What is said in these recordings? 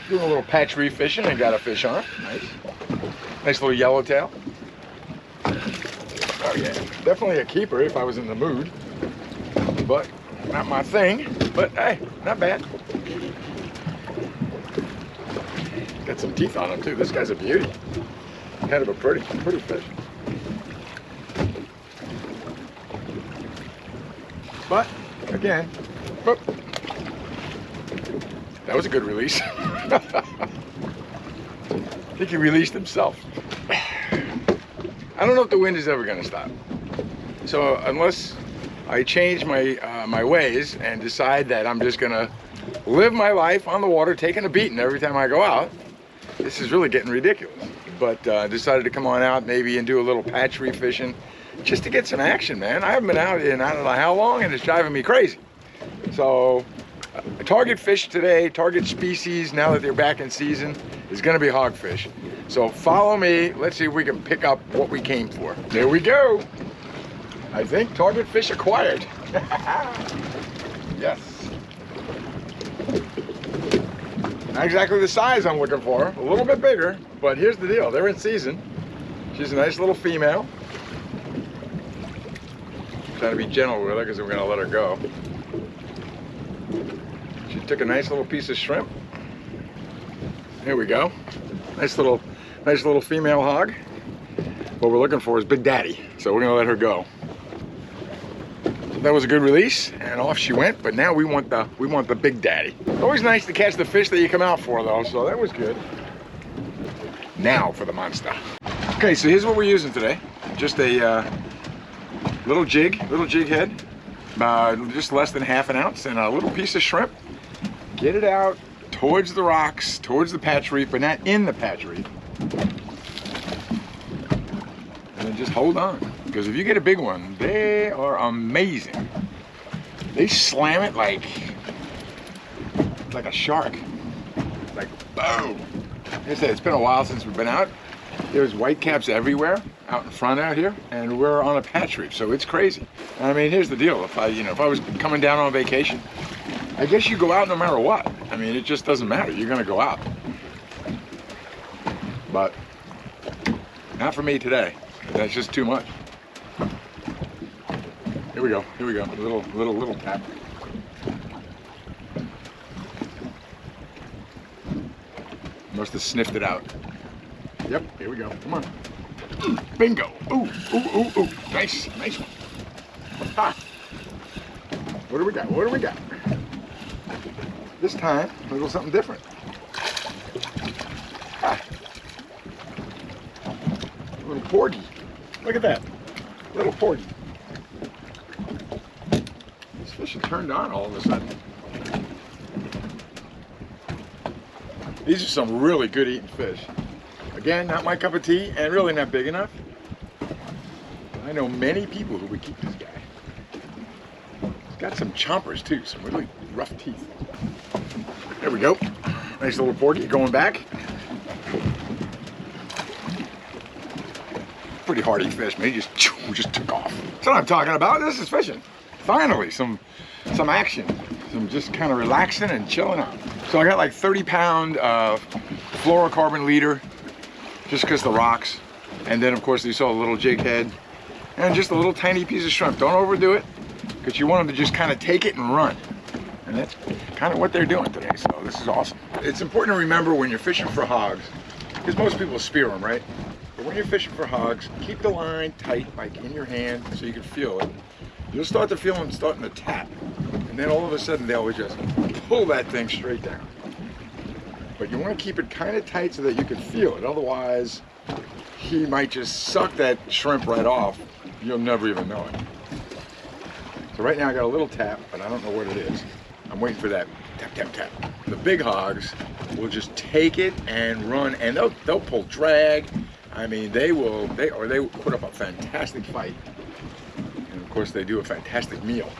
Doing a little patch reef fishing and got a fish on. Nice. Nice little yellowtail. Oh yeah, definitely a keeper if I was in the mood. But not my thing. But hey, not bad. Got some teeth on him too. This guy's a beauty. Kind of a pretty fish. But again, whoop, that was a good release. I think he released himself. I don't know if the wind is ever going to stop. So unless I change my my ways and decide that I'm just going to live my life on the water, taking a beating every time I go out, this is really getting ridiculous. But decided to come on out maybe and do a little patch reef fishing just to get some action, man. I haven't been out in I don't know how long, and it's driving me crazy. So target fish today, target species now that they're back in season is going to be hogfish. So follow me. Let's see if we can pick up what we came for. There we go. I think target fish acquired. Yes. Not exactly the size I'm looking for, a little bit bigger, but here's the deal, they're in season. She's a nice little female. Trying to be gentle with her because we're gonna let her go. She took a nice little piece of shrimp. Here we go. Nice little female hog. What we're looking for is Big Daddy, so we're gonna let her go. That was a good release, and off she went. But now we want the Big Daddy. It's always nice to catch the fish that you come out for, though. So that was good. Now for the monster. Okay, so here's what we're using today. Just a little jig head, just less than ½ an ounce, and a little piece of shrimp. Get it out towards the rocks, towards the patch reef, but not in the patch reef. And then just hold on. Because if you get a big one, they are amazing. They slam it like a shark. Like boom. Like I said, it's been a while since we've been out. There's white caps everywhere out in front out here, and we're on a patch reef, so it's crazy. I mean, here's the deal. If I was coming down on vacation, I guess you go out no matter what. I mean, it just doesn't matter. You're gonna go out. But not for me today. That's just too much. Here we go. Here we go. Little tap. Must have sniffed it out. Yep. Here we go. Come on. Bingo. Ooh, ooh, ooh, ooh. Nice one. Ha. What do we got? What do we got? This time, a little something different. Ha. A little porgy. Look at that. Little porgy. This fish had turned on all of a sudden. These are some really good eating fish. Again, not my cup of tea and really not big enough. I know many people who would keep this guy. He's got some chompers too, some really rough teeth. There we go. Nice little porgy going back. Pretty hardy fish, man. He just took off. That's what I'm talking about. This is fishing. Finally, some action. Some just kind of relaxing and chilling out. So I got like 30-pound fluorocarbon leader, just because the rocks. And then of course you saw a little jig head and just a little tiny piece of shrimp. Don't overdo it, because you want them to just kind of take it and run. And that's kind of what they're doing today. So this is awesome. It's important to remember when you're fishing for hogs, because most people spear them, right? But when you're fishing for hogs, keep the line tight, like in your hand, so you can feel it. You'll start to feel them starting to tap. And then all of a sudden they'll just pull that thing straight down. But you want to keep it kind of tight so that you can feel it. Otherwise, he might just suck that shrimp right off. You'll never even know it. So right now I got a little tap, but I don't know what it is. I'm waiting for that tap, tap, tap. The big hogs will just take it and run, and they'll pull drag. I mean, they put up a fantastic fight. And of course they do a fantastic meal.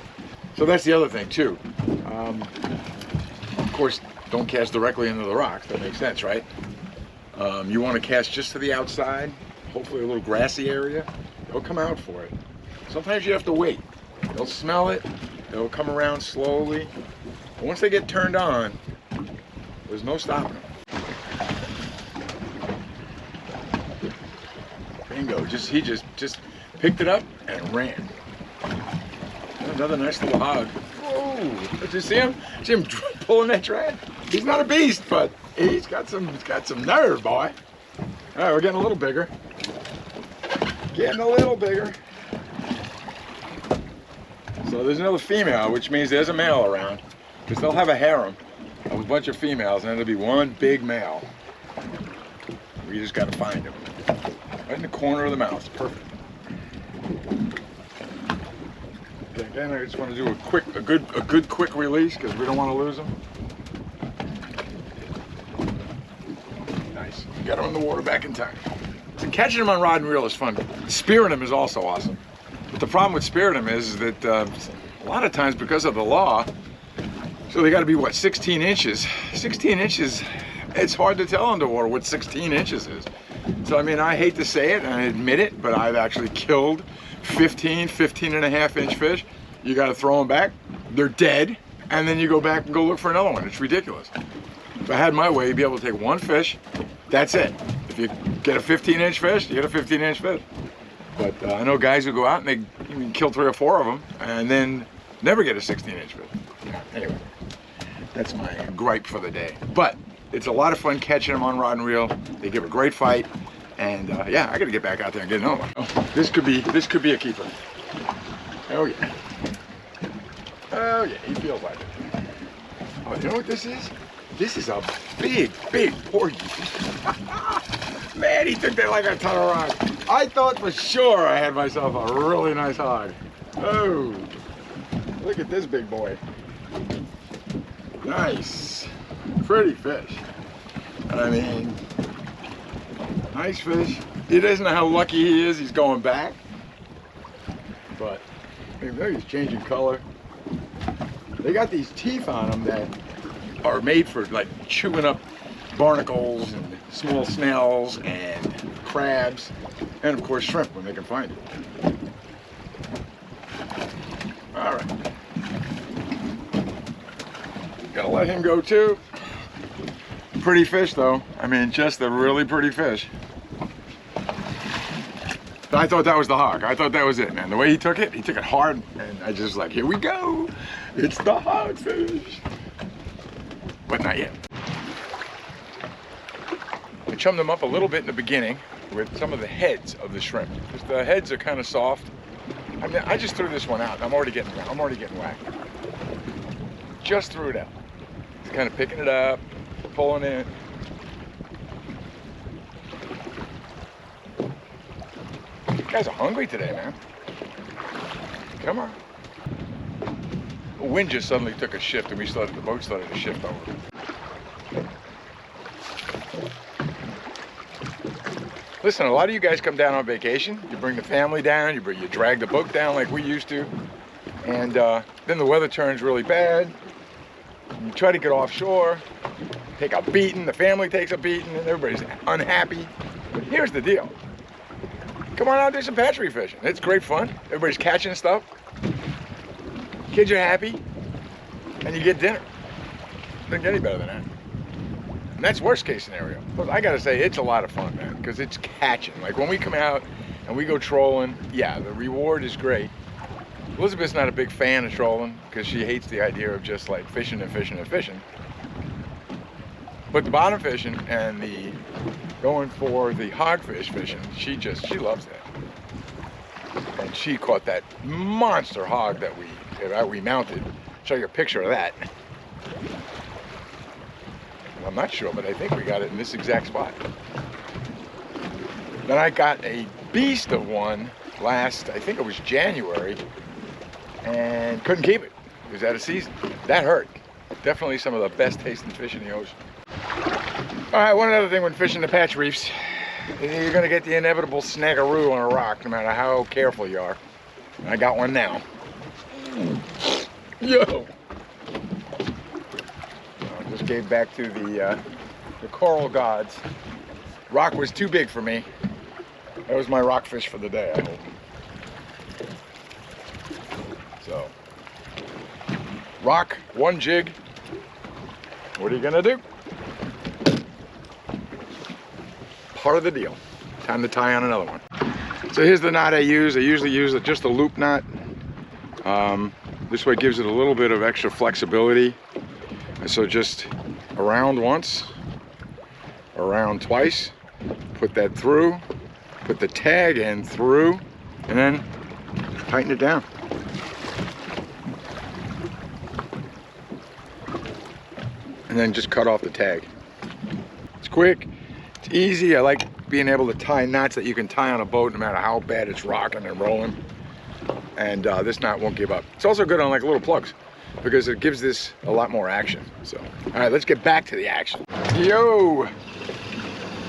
So that's the other thing too. Of course, don't cast directly into the rocks. That makes sense, right? You want to cast just to the outside, hopefully a little grassy area. They'll come out for it. Sometimes you have to wait. They'll smell it. They'll come around slowly. But once they get turned on, there's no stopping them. Bingo. He just picked it up and ran. Another nice little hog. Whoa! Did you see him? See him pulling that drag? He's not a beast, but he's got some nerve, boy. All right, we're getting a little bigger. Getting a little bigger. So there's another female, which means there's a male around, because they'll have a harem of a bunch of females, and there'll be one big male. We just got to find him. Right in the corner of the mouth. Perfect. Okay, again, I just want to do a good quick release because we don't want to lose him. Nice. Got him in the water back in time. So catching him on rod and reel is fun. Spearing him is also awesome. But the problem with spearing him is that a lot of times because of the law, so they got to be what, 16 inches. 16 inches. It's hard to tell underwater what 16 inches is. So I mean, I hate to say it and I admit it, but I've actually killed 15 and a half inch fish. You got to throw them back. They're dead. And then you go back and go look for another one. It's ridiculous. If I had my way, you'd be able to take one fish. That's it. If you get a 15-inch fish, you get a 15-inch fish. But I know guys who go out and they can kill 3 or 4 of them and then never get a 16-inch fish. Anyway, that's my gripe for the day. But it's a lot of fun catching them on rod and reel. They give a great fight. And yeah, I gotta get back out there and get another one. Oh, this could be a keeper. Oh yeah. Oh yeah, he feels like it. Oh, you know what this is? This is a big porgy. Man, he took that like a ton of rock. I thought for sure I had myself a really nice hog. Oh, look at this big boy. Nice, pretty fish. I mean, nice fish. He doesn't know how lucky he is. He's going back, but maybe he's changing color. They got these teeth on them that are made for like chewing up barnacles and small snails and crabs, and of course shrimp when they can find it. All right, gotta let him go too. Pretty fish though. I mean, just a really pretty fish. I thought that was the hog. I thought that was it, man. The way he took it hard, and I just like, here we go. It's the hogfish. But not yet. I chummed them up a little bit in the beginning with some of the heads of the shrimp, because the heads are kind of soft. I mean, I just threw this one out. I'm already getting whacked. Just threw it out. Just kind of picking it up, pulling it. You guys are hungry today, man. Come on. The wind just suddenly took a shift, and the boat started to shift over. Listen, a lot of you guys come down on vacation. You bring the family down. You drag the boat down like we used to, and then the weather turns really bad. You try to get offshore, take a beating. The family takes a beating, and everybody's unhappy. But here's the deal. Come on out and do some hatchery fishing. It's great fun. Everybody's catching stuff. Kids are happy, and you get dinner. Doesn't get any better than that. And that's worst case scenario. But I gotta say, it's a lot of fun, man, because it's catching. Like when we come out and we go trolling, yeah, the reward is great. Elizabeth's not a big fan of trolling because she hates the idea of just like fishing and fishing and fishing. But the bottom fishing and the going for the hogfish fishing, she loves that. And she caught that monster hog that we mounted. Show you a picture of that. I'm not sure, but I think we got it in this exact spot. Then I got a beast of one last, I think it was January, and couldn't keep it. It was out of season. That hurt. Definitely some of the best tasting fish in the ocean. All right, one other thing when fishing the patch reefs, you're gonna get the inevitable snaggeroo on a rock, no matter how careful you are. And I got one now. Yo! I just gave back to the coral gods. Rock was too big for me. That was my rock fish for the day, I hope. So, rock, one jig. What are you gonna do? Part of the deal. Time to tie on another one. So here's the knot I use. I usually use just a loop knot. This way it gives it a little bit of extra flexibility. So just around once, around twice, put that through, put the tag in through, and then tighten it down. And then just cut off the tag. It's quick, it's easy. I like being able to tie knots that you can tie on a boat no matter how bad it's rocking and rolling. And this knot won't give up. It's also good on like little plugs because it gives this a lot more action. So, all right, let's get back to the action. Yo,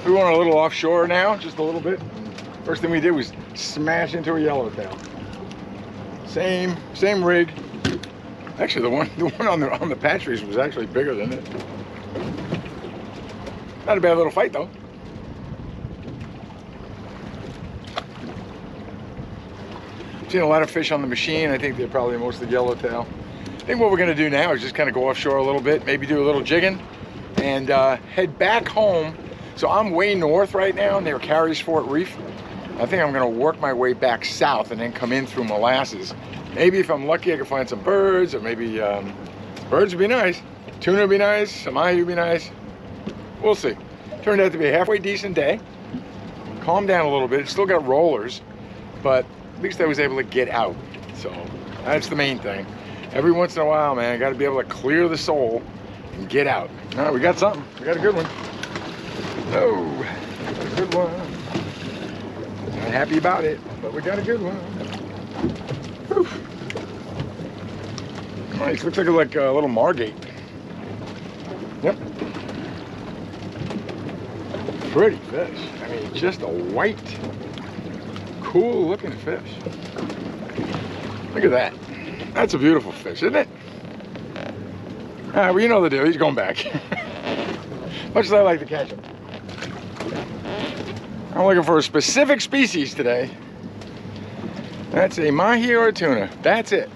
we went a little offshore now, just a little bit. First thing we did was smash into a yellowtail. Same rig. Actually, the one on the patch reefs was actually bigger than it. Not a bad little fight though. Seen a lot of fish on the machine. I think they're probably mostly yellowtail. I think what we're gonna do now is just kind of go offshore a little bit, maybe do a little jigging, and head back home. So I'm way north right now near Carey's Fort Reef. I think I'm gonna work my way back south and then come in through molasses. Maybe if I'm lucky, I can find some birds, or maybe birds would be nice. Tuna would be nice, some mahi would be nice. We'll see. Turned out to be a halfway decent day. Calmed down a little bit. It's still got rollers, but at least I was able to get out. So that's the main thing. Every once in a while, man, I got to be able to clear the soul and get out. All right, we got something. We got a good one. Oh, got a good one. Not happy about it, but we got a good one. Whew. Nice. Looks like a little margate. Yep. Pretty fish. I mean, just a white, cool looking fish. Look at that. That's a beautiful fish, isn't it? Well, you know the deal. He's going back. Much as I like to catch him. I'm looking for a specific species today. That's a mahi or a tuna. That's it.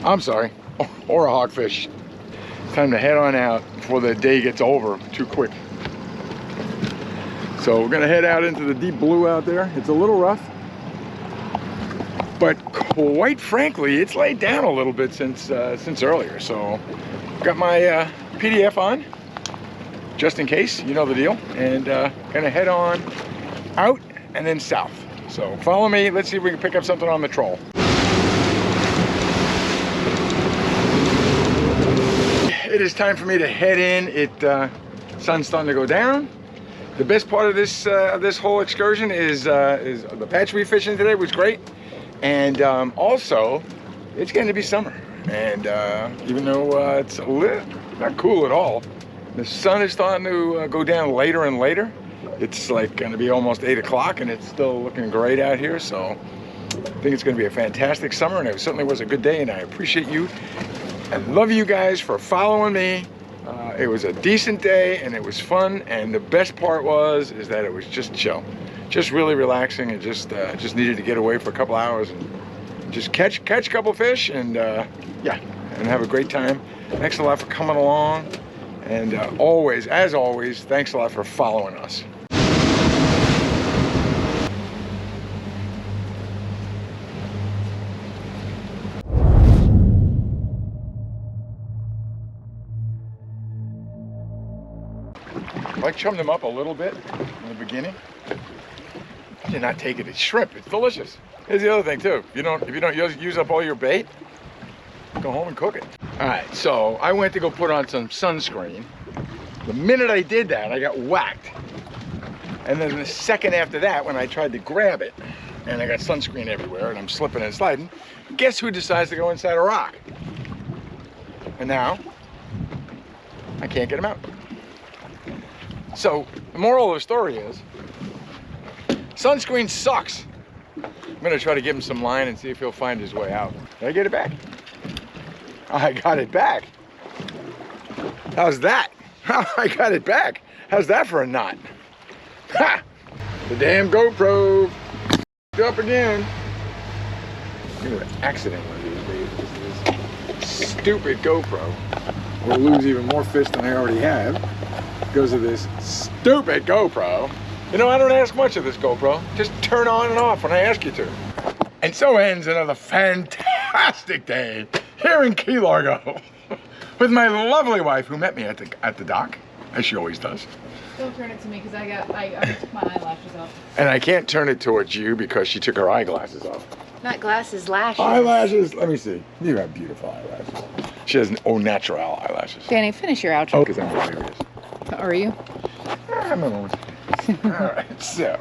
I'm sorry. Or a hogfish. It's time to head on out before the day gets over too quick. So we're gonna head out into the deep blue out there. It's a little rough, but quite frankly, it's laid down a little bit since earlier. So got my PDF on, just in case, you know the deal, and gonna head on out and then south. So follow me. Let's see if we can pick up something on the troll. It is time for me to head in. Sun's starting to go down. The best part of this whole excursion is the patch reef fishing today was great, and also it's going to be summer. And even though it's a little not cool at all, the sun is starting to go down later and later. It's like going to be almost 8 o'clock, and it's still looking great out here. So I think it's going to be a fantastic summer, and it certainly was a good day. And I appreciate you. I love you guys for following me. It was a decent day and it was fun, and the best part is that it was just chill, just really relaxing, and just needed to get away for a couple hours and just catch a couple fish, and yeah, and have a great time. Thanks a lot for coming along, and as always, thanks a lot for following us. I chummed them up a little bit in the beginning. I did not take it as shrimp. It's delicious. Here's the other thing too. If you don't use up all your bait, go home and cook it. All right, so I went to go put on some sunscreen. The minute I did that, I got whacked. And then the second after that, when I tried to grab it, and I got sunscreen everywhere, and I'm slipping and sliding, guess who decides to go inside a rock? And now, I can't get him out. So the moral of the story is, sunscreen sucks. I'm gonna try to give him some line and see if he'll find his way out. Did I get it back? I got it back. How's that? I got it back. How's that for a knot? Ha! The damn GoPro up again. Look at the accident one of these days. This stupid GoPro. We'll lose even more fish than I already have because of this stupid GoPro. You know, I don't ask much of this GoPro. Just turn on and off when I ask you to. And so ends another fantastic day here in Key Largo with my lovely wife who met me at the dock, as she always does. Don't turn it to me because I took my eyelashes off. And I can't turn it towards you because she took her eyeglasses off. Not glasses, lashes. Eyelashes, let me see. You have beautiful eyelashes. She has au natural eyelashes. Danny, finish your outro. Oh, because I'm hilarious. Are you? I'm a moment. All right, so.